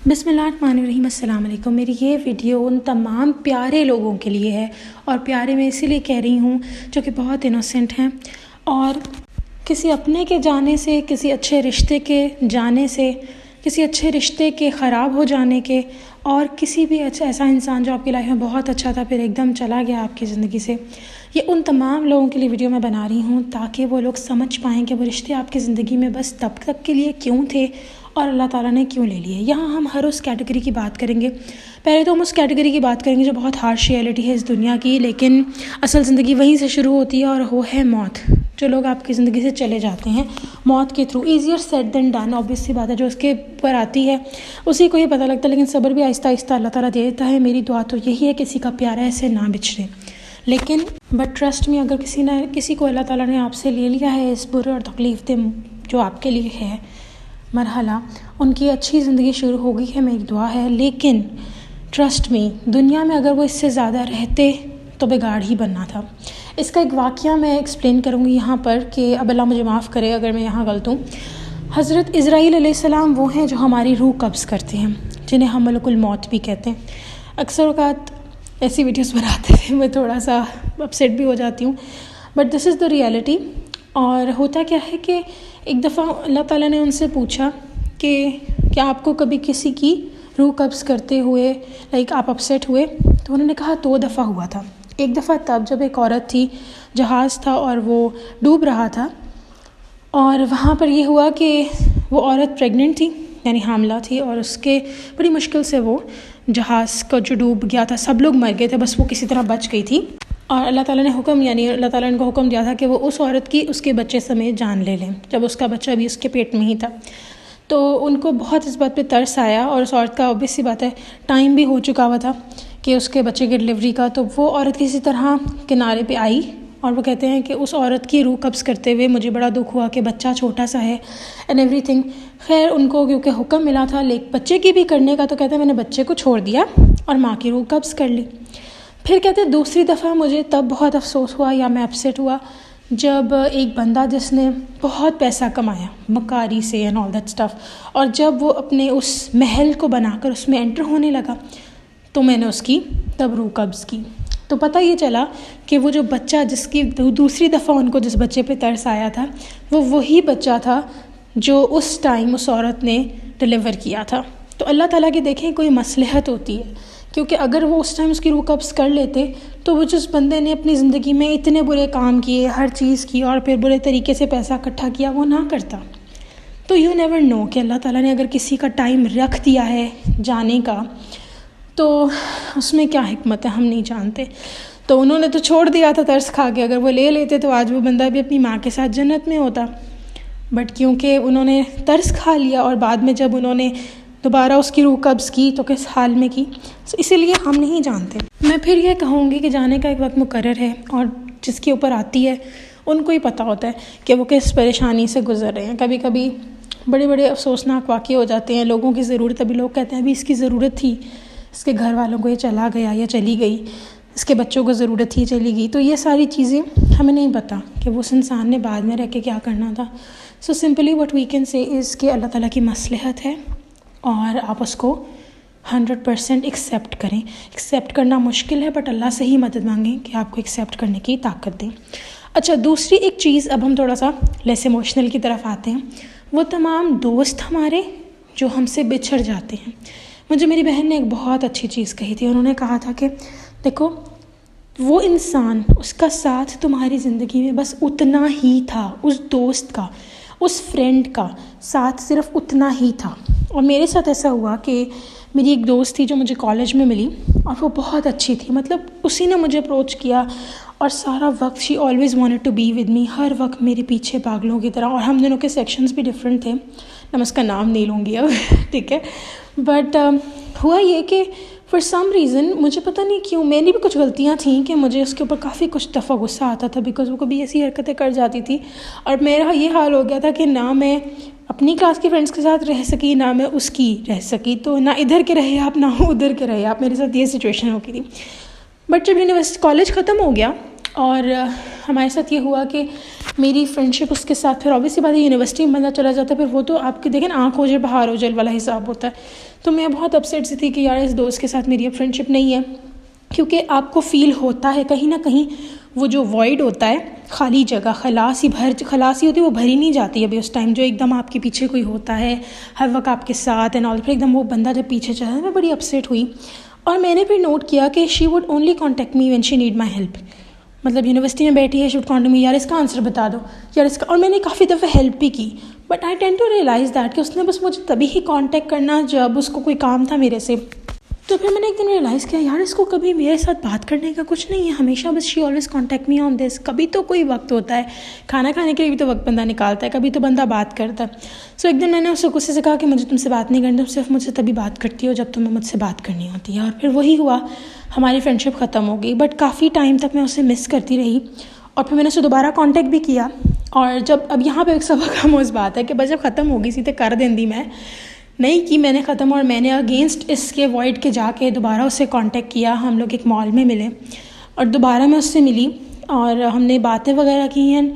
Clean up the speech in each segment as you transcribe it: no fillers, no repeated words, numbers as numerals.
بسم اللہ الرحمن الرحیم۔ السلام علیکم۔ میری یہ ویڈیو ان تمام پیارے لوگوں کے لیے ہے، اور پیارے میں اسی لیے کہہ رہی ہوں جو کہ بہت انوسینٹ ہیں، اور کسی اپنے کے جانے سے، کسی اچھے رشتے کے جانے سے، کسی اچھے رشتے کے خراب ہو جانے کے، اور کسی بھی ایسا انسان جو آپ کی لائف میں بہت اچھا تھا پھر ایک دم چلا گیا آپ کی زندگی سے، یہ ان تمام لوگوں کے لیے ویڈیو میں بنا رہی ہوں تاکہ وہ لوگ سمجھ پائیں کہ وہ رشتے آپ کی زندگی میں بس تب تک کے لیے کیوں تھے اور اللہ تعالیٰ نے کیوں لے لیے۔ یہاں ہم ہر اس کیٹیگری کی بات کریں گے۔ پہلے تو ہم اس کیٹیگری کی بات کریں گے جو بہت ہارش ریئلٹی ہے اس دنیا کی، لیکن اصل زندگی وہیں سے شروع ہوتی ہے، اور وہ ہے موت۔ جو لوگ آپ کی زندگی سے چلے جاتے ہیں موت کے through, easier sad then done, obvious سی بات ہے، جو اس کے اوپر آتی ہے اسی کو یہ پتہ لگتا ہے، لیکن صبر بھی آہستہ آہستہ اللہ تعالیٰ دے دیتا ہے۔ میری دعا تو یہی ہے کسی کا پیارا ایسے نہ بچھڑے، لیکن بٹ ٹرسٹ میں اگر کسی کو اللہ تعالیٰ نے آپ سے لے لیا ہے اس برے اور تکلیف دہ جو آپ کے لیے ہے مرحلہ، ان کی اچھی زندگی شروع ہو گئی ہے، میری دعا ہے، لیکن ٹرسٹ می دنیا میں اگر وہ اس سے زیادہ رہتے تو بگاڑ ہی بننا تھا۔ اس کا ایک واقعہ میں ایکسپلین کروں گی یہاں پر کہ اب اللہ مجھے معاف کرے اگر میں یہاں غلط ہوں۔ حضرت اسرائیل علیہ السلام وہ ہیں جو ہماری روح قبض کرتے ہیں، جنہیں ہم ملک الموت بھی کہتے ہیں۔ اکثر اوقات ایسی ویڈیوز بناتے تھے میں تھوڑا سا اپسیٹ بھی ہو جاتی ہوں، but this is the reality. اور ہوتا کیا ہے کہ ایک دفعہ اللہ تعالیٰ نے ان سے پوچھا کہ کیا آپ کو کبھی کسی کی روح قبض کرتے ہوئے آپ اپسیٹ ہوئے؟ تو انہوں نے کہا 2 دفعہ ہوا تھا۔ ایک دفعہ تب جب ایک عورت تھی، جہاز تھا اور وہ ڈوب رہا تھا، اور وہاں پر یہ ہوا کہ وہ عورت پریگننٹ تھی، یعنی حاملہ تھی، اور اس کے بڑی مشکل سے وہ جہاز کو جو ڈوب گیا تھا، سب لوگ مر گئے تھے، بس وہ کسی طرح بچ گئی تھی، اور اللہ تعالیٰ نے اللہ تعالیٰ نے حکم دیا تھا کہ وہ اس عورت کی اس کے بچے سمیت جان لے لیں، جب اس کا بچہ بھی اس کے پیٹ میں ہی تھا۔ تو ان کو بہت اس بات پہ ترس آیا، اور اس عورت کا obvious سی بات ہے ٹائم بھی ہو چکا ہوا تھا کہ اس کے بچے کی ڈلیوری کا، تو وہ عورت کسی طرح کنارے پہ آئی، اور وہ کہتے ہیں کہ اس عورت کی روح قبض کرتے ہوئے مجھے بڑا دکھ ہوا کہ بچہ چھوٹا سا ہے اینڈ ایوری تھنگ۔ خیر ان کو کیونکہ حکم ملا تھا بچے کی بھی کرنے کا، تو کہتے ہیں میں نے بچے کو چھوڑ دیا اور ماں کی روح قبض کر لی۔ پھر کہتے ہیں دوسری دفعہ مجھے تب بہت افسوس ہوا یا میں اپسیٹ ہوا جب ایک بندہ جس نے بہت پیسہ کمایا مکاری سے اینڈ آل دیٹ اسٹف، اور جب وہ اپنے اس محل کو بنا کر اس میں انٹر ہونے لگا تو میں نے اس کی تب روح قبض کی۔ تو پتہ یہ چلا کہ وہ جو بچہ جس کی دوسری دفعہ ان کو جس بچے پہ ترس آیا تھا، وہ وہی بچہ تھا جو اس ٹائم اس عورت نے ڈلیور کیا تھا۔ تو اللہ تعالیٰ کی دیکھیں کوئی مصلحت ہوتی ہے، کیونکہ اگر وہ اس ٹائم اس کی روح قبض کر لیتے تو وہ جس بندے نے اپنی زندگی میں اتنے برے کام کیے، ہر چیز کی، اور پھر برے طریقے سے پیسہ اکٹھا کیا، وہ نہ کرتا۔ تو یو نیور نو کہ اللہ تعالیٰ نے اگر کسی کا ٹائم رکھ دیا ہے جانے کا تو اس میں کیا حکمت ہے، ہم نہیں جانتے۔ تو انہوں نے تو چھوڑ دیا تھا ترس کھا کے، اگر وہ لے لیتے تو آج وہ بندہ بھی اپنی ماں کے ساتھ جنت میں ہوتا، بٹ کیونکہ انہوں نے ترس کھا لیا اور بعد میں جب انہوں نے دوبارہ اس کی روح قبض کی تو کس حال میں کی، اسی لیے ہم نہیں جانتے۔ میں پھر یہ کہوں گی کہ جانے کا ایک وقت مقرر ہے، اور جس کے اوپر آتی ہے ان کو ہی پتہ ہوتا ہے کہ وہ کس پریشانی سے گزر رہے ہیں۔ کبھی کبھی بڑے بڑے افسوسناک واقعے ہو جاتے ہیں، لوگوں کی ضرورت، ابھی لوگ کہتے ہیں ابھی اس کی ضرورت تھی، اس کے گھر والوں کو یہ چلا گیا یا چلی گئی، اس کے بچوں کو ضرورت تھی چلی گئی، تو یہ ساری چیزیں ہمیں نہیں پتہ کہ وہ اس انسان نے بعد میں رہ کے کیا کرنا تھا۔ So simply what we can say is کہ اللہ تعالیٰ کی مصلحت ہے، اور آپ اس کو 100% ایکسیپٹ کریں۔ ایکسیپٹ کرنا مشکل ہے، بٹ اللہ سے ہی مدد مانگیں کہ آپ کو ایکسیپٹ کرنے کی طاقت دیں۔ اچھا، دوسری ایک چیز، اب ہم تھوڑا سا لیس ایموشنل کی طرف آتے ہیں، وہ تمام دوست ہمارے جو ہم سے بچھڑ جاتے ہیں۔ مجھے میری بہن نے ایک بہت اچھی چیز کہی تھی، انہوں نے کہا تھا کہ دیکھو وہ انسان، اس کا ساتھ تمہاری زندگی میں بس اتنا ہی تھا، اس دوست کا، اس فرینڈ کا ساتھ صرف اتنا ہی تھا۔ اور میرے ساتھ ایسا ہوا کہ میری ایک دوست تھی جو مجھے کالج میں ملی، اور وہ بہت اچھی تھی، مطلب اسی نے مجھے اپروچ کیا، اور سارا وقت she always wanted to be with me, ہر وقت میرے پیچھے پاگلوں کی طرح، اور ہم دونوں کے سیکشنز بھی ڈفرینٹ تھے، میں اس کا نام نہیں لوں گی اب ٹھیک ہے، بٹ ہوا یہ کہ فار سم ریزن مجھے پتہ نہیں کیوں، میری بھی کچھ غلطیاں تھیں کہ مجھے اس کے اوپر کافی کچھ دفعہ غصہ آتا تھا، بیکاز وہ کبھی ایسی حرکتیں کر جاتی تھی، اور میرا یہ حال ہو گیا تھا کہ نہ میں اپنی کلاس کے فرینڈس کے ساتھ رہ سکی، نہ میں اس کی رہ سکی، تو نہ ادھر کے رہے آپ نہ ادھر کے رہے آپ، میرے ساتھ یہ سچویشن ہو گئی تھی۔ بٹ جب یونیورسٹی کالج ختم ہو گیا اور ہمارے ساتھ یہ ہوا کہ میری فرینڈشپ اس کے ساتھ پھر اوبیسلی بات ہے یونیورسٹی میں بندہ چلا جاتا ہے پھر وہ تو آپ کے دیکھیں آنکھ ہو جائے باہر ہو جائے والا حساب ہوتا ہے. تو میں بہت اپسیٹ سی تھی کہ یار اس دوست کے ساتھ میری اب فرینڈشپ نہیں ہے, کیونکہ آپ کو فیل ہوتا ہے کہیں نہ کہیں وہ جو وائڈ ہوتا ہے, خالی جگہ, خلاصی ہوتی ہے, وہ بھری نہیں جاتی ابھی اس ٹائم, جو ایک دم آپ کے پیچھے کوئی ہوتا ہے ہر وقت آپ کے ساتھ اینڈ آل, پھر ایک دم وہ بندہ جب پیچھے چلا, میں بڑی اپسیٹ ہوئی. اور میں نے پھر نوٹ کیا کہ she would only contact me when she need my help. مطلب یونیورسٹی میں بیٹھی ہے, شی ووڈ کانٹیکٹ می, یار اس کا آنسر بتا دو یار اس کا, اور میں نے کافی دفعہ ہیلپ بھی کی, but I tend to realize that کہ اس نے بس مجھے تبھی ہی کانٹیکٹ کرنا جب اس کو کوئی کام تھا میرے سے. تو پھر میں نے ایک دن ریئلائز کیا یار اس کو کبھی میرے ساتھ بات کرنے کا کچھ نہیں ہے, ہمیشہ بس شی آلویز کانٹیکٹ می آن دس. کبھی تو کوئی وقت ہوتا ہے کھانا کھانے کے لیے بھی تو وقت بندہ نکالتا ہے, کبھی تو بندہ بات کرتا ہے. سو ایک دن میں نے اس کو غصے سے کہا کہ مجھے تم سے بات نہیں کرنی, تم صرف مجھ سے تبھی بات کرتی ہو جب تمہیں مجھ سے بات کرنی ہوتی ہے. اور پھر وہی ہوا, ہماری فرینڈشپ ختم ہو گئی. بٹ کافی ٹائم تک میں اسے مس کرتی رہی, اور پھر میں نے اسے دوبارہ کانٹیکٹ بھی کیا. اور جب اب یہاں پہ ایک سبق ہم اس بات ہے کہ بس جب ختم ہو گئی سی تو کر دیں میں نہیں کی میں نے ختم, اور میں نے اگینسٹ اس کے وائڈ کے جا کے دوبارہ اس سے کانٹیکٹ کیا. ہم لوگ ایک مال میں ملے اور دوبارہ میں اس سے ملی اور ہم نے باتیں وغیرہ کی. اینڈ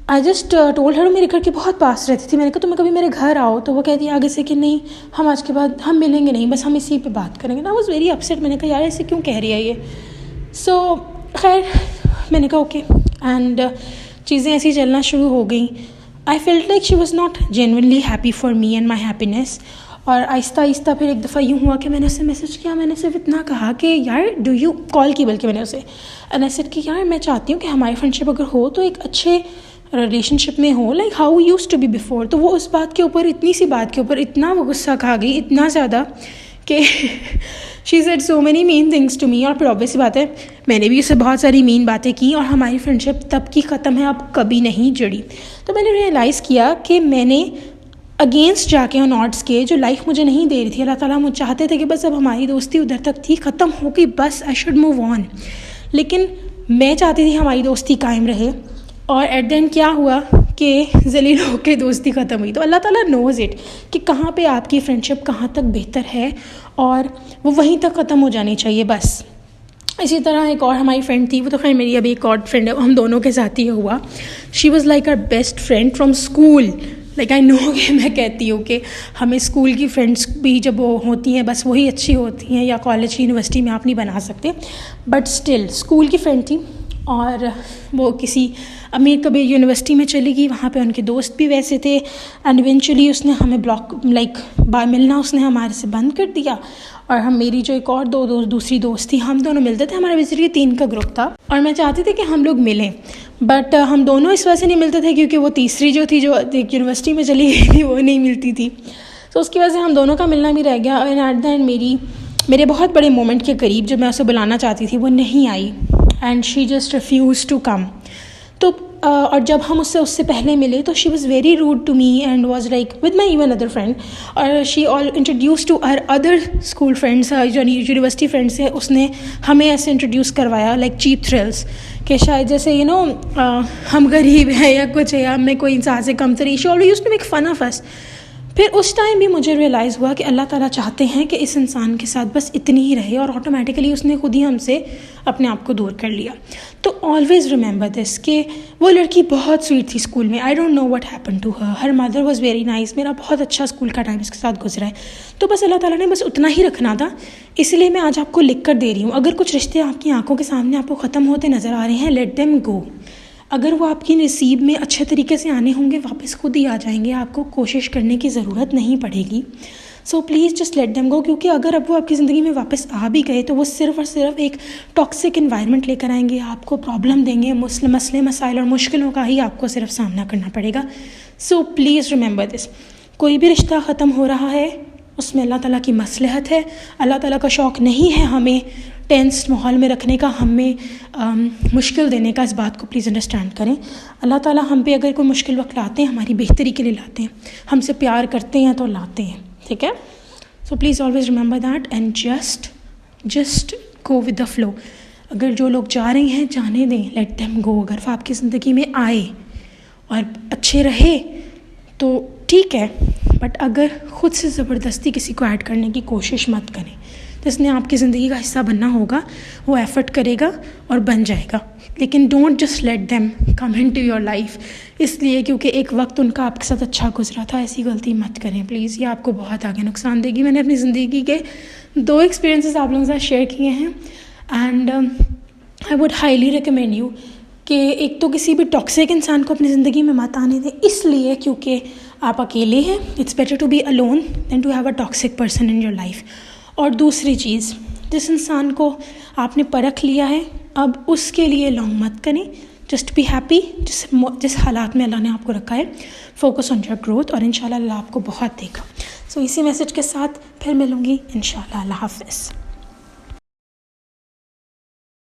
آئی جسٹ ٹولڈ ہر, میرے گھر کے بہت پاس رہتی تھی. میں نے کہا تمہیں کبھی میرے گھر آؤ, تو وہ کہتی ہے آگے سے کہ نہیں ہم آج کے بعد ہم ملیں گے نہیں, بس ہم اسی پہ بات کریں گے. نا واز ویری اپسیٹ. میں نے کہا یار ایسے کیوں کہہ رہی ہے یہ. سو خیر میں نے کہا اوکے, اینڈ چیزیں ایسی چلنا شروع ہو گئیں. I felt like she was not genuinely happy for me and my happiness. اور آہستہ آہستہ پھر ایک دفعہ یوں ہوا کہ میں نے اسے میسیج کیا, میں نے صرف اتنا کہا کہ یار ڈو یو کال کی, بلکہ میں نے اسے اینڈ آئی سیڈ کہ یار میں چاہتی ہوں کہ ہماری فرینڈشپ اگر ہو تو ایک اچھے ریلیشن شپ میں ہو, like how used to be before. تو وہ اس بات کے اوپر, اتنی سی بات کے اوپر اتنا وہ غصہ کھا گئی, اتنا زیادہ کہ she said so many mean things to me. اور پھر آبویسلی بات ہے میں نے بھی اسے بہت ساری مین باتیں کی, اور ہماری فرینڈشپ تب کی ختم ہے, اب کبھی نہیں جڑی. تو میں نے ریئلائز کیا کہ میں نے اگینسٹ جا کے آڈس کے جو لائف مجھے نہیں دے رہی تھی, اللہ تعالیٰ مجھے چاہتے تھے کہ بس اب ہماری دوستی ادھر تک تھی, ختم ہو گئی, بس آئی شوڈ موو آن. لیکن میں چاہتی تھی ہماری دوستی قائم رہے, اور ایٹ دا اینڈ کیا ہوا کہ ذلیل ہو کے دوستی ختم ہوئی. تو اللہ تعالیٰ نوز اٹ کہ کہاں پہ آپ کی فرینڈشپ کہاں تک بہتر ہے, اور وہ وہیں تک ختم ہو جانی چاہیے بس. اسی طرح ایک اور ہماری فرینڈ تھی, وہ تو خیر میری ابھی ایک اور فرینڈ ہے, ہم دونوں کے ساتھ ہی ہوا. She was like our best friend from school. Like I know کہ میں کہتی ہوں کہ ہمیں اسکول کی فرینڈس بھی جب وہ ہوتی ہیں بس وہی اچھی ہوتی ہیں, یا کالج کی یونیورسٹی میں آپ نہیں بنا سکتے, بٹ اسٹل اسکول کی فرینڈ تھی. اور وہ کسی امیر کبھی یونیورسٹی میں چلی گئی, وہاں پہ ان کے دوست بھی ویسے تھے, اینڈ ایونچولی اس نے ہمیں بلاک لائک ملنا اس نے ہمارے سے بند کر دیا. اور ہم میری جو ایک اور دوسری دوست تھی, ہم دونوں ملتے تھے, ہمارا بیسیکلی 3 کا گروپ تھا, اور میں چاہتی تھی کہ ہم لوگ ملیں, بٹ ہم دونوں اس وجہ سے نہیں ملتے تھے کیونکہ وہ تیسری جو تھی جو ایک یونیورسٹی میں چلی گئی تھی وہ نہیں ملتی تھی. تو اس کی وجہ سے ہم دونوں کا ملنا بھی رہ گیا. اینڈ ایٹ دا اینڈ میرے بہت بڑے مومنٹ کے قریب جب میں اسے بلانا چاہتی تھی وہ نہیں آئی, and she just refuse to come. تو اور جب ہم اس سے پہلے ملے تو she was very rude to me and was like with my even other friend. اور she all introduce to her other school friends, جو یونیورسٹی فرینڈس ہیں, اس نے ہمیں ایسے انٹروڈیوس کروایا لائک چیپ تھرلس, کہ شاید جیسے ہم غریب ہیں یا کچھ ہے, یا ہمیں کوئی انسان سے کم تری. She always used to make fun of us. پھر اس ٹائم بھی مجھے ریئلائز ہوا کہ اللہ تعالیٰ چاہتے ہیں کہ اس انسان کے ساتھ بس اتنی ہی رہے, اور آٹومیٹیکلی اس نے خود ہی ہم سے اپنے آپ کو دور کر لیا. تو آلویز ریممبر دس کہ وہ لڑکی بہت سویٹ تھی اسکول میں. I don't know what happen to her. Her mother was very nice. میرا بہت اچھا اسکول کا ٹائم اس کے ساتھ گزرا ہے. تو بس اللہ تعالیٰ نے بس اتنا ہی رکھنا تھا, اس لیے میں آج آپ کو لکھ کر دے رہی ہوں. اگر کچھ رشتے آپ کی آنکھوں کے سامنے آپ کو ختم ہوتے نظر آ رہے ہیں, لیٹ دیم گو. اگر وہ آپ کی نصیب میں اچھے طریقے سے آنے ہوں گے, واپس خود ہی آ جائیں گے, آپ کو کوشش کرنے کی ضرورت نہیں پڑے گی. So please just let them go, کیونکہ اگر اب وہ آپ کی زندگی میں واپس آ بھی گئے تو وہ صرف اور صرف ایک ٹاکسک انوائرمنٹ لے کر آئیں گے, آپ کو پرابلم دیں گے, مسئلے مسائل اور مشکلوں کا ہی آپ کو صرف سامنا کرنا پڑے گا. سو پلیز ریممبر دس, کوئی بھی رشتہ ختم ہو رہا ہے اس میں اللہ تعالیٰ کی مصلحت ہے. اللہ تعالیٰ کا شوق نہیں ہے ہمیں ٹینس ماحول میں رکھنے کا, ہمیں مشکل دینے کا. اس بات کو پلیز انڈرسٹینڈ کریں. اللہ تعالیٰ ہم پہ اگر کوئی مشکل وقت لاتے ہیں ہماری بہتری کے لیے لاتے ہیں, ہم سے پیار کرتے ہیں تو لاتے ہیں, ٹھیک ہے. So please always remember that and just go with the flow. اگر جو لوگ جا رہے ہیں جانے دیں, لیٹ دیم گو. اگر وہ آپ کی زندگی میں آئے اور اچھے رہے تو ٹھیک ہے, بٹ اگر خود سے زبردستی کسی کو ایڈ کرنے کی کوشش مت کریں. جس نے آپ کی زندگی کا حصہ بننا ہوگا وہ ایفرٹ کرے گا اور بن جائے گا. لیکن don't just let them come in to your life, اس لیے کیونکہ ایک وقت ان کا آپ کے ساتھ اچھا گزرا تھا. ایسی غلطی مت کریں پلیز، یہ آپ کو بہت آگے نقصان دے گی. میں نے اپنی زندگی کے 2 ایکسپیرینسز آپ لوگوں کے ساتھ شیئر کیے ہیں، and I would highly recommend you کہ ایک تو کسی بھی ٹاکسک انسان کو اپنی زندگی میں مت آنے دیں، اس لیے کیونکہ آپ اکیلے ہیں. It's better to be alone than to have a toxic person in your life. اور دوسری چیز، جس انسان کو آپ نے پرکھ لیا ہے اب اس کے لیے لانگ مت کریں. جسٹ بی ہیپی جس حالات میں اللہ نے آپ کو رکھا ہے. فوکس آن یور گروتھ، اور انشاءاللہ اللہ آپ کو بہت دے گا. سو اسی میسج کے ساتھ پھر ملوں گی انشاءاللہ. اللہ حافظ.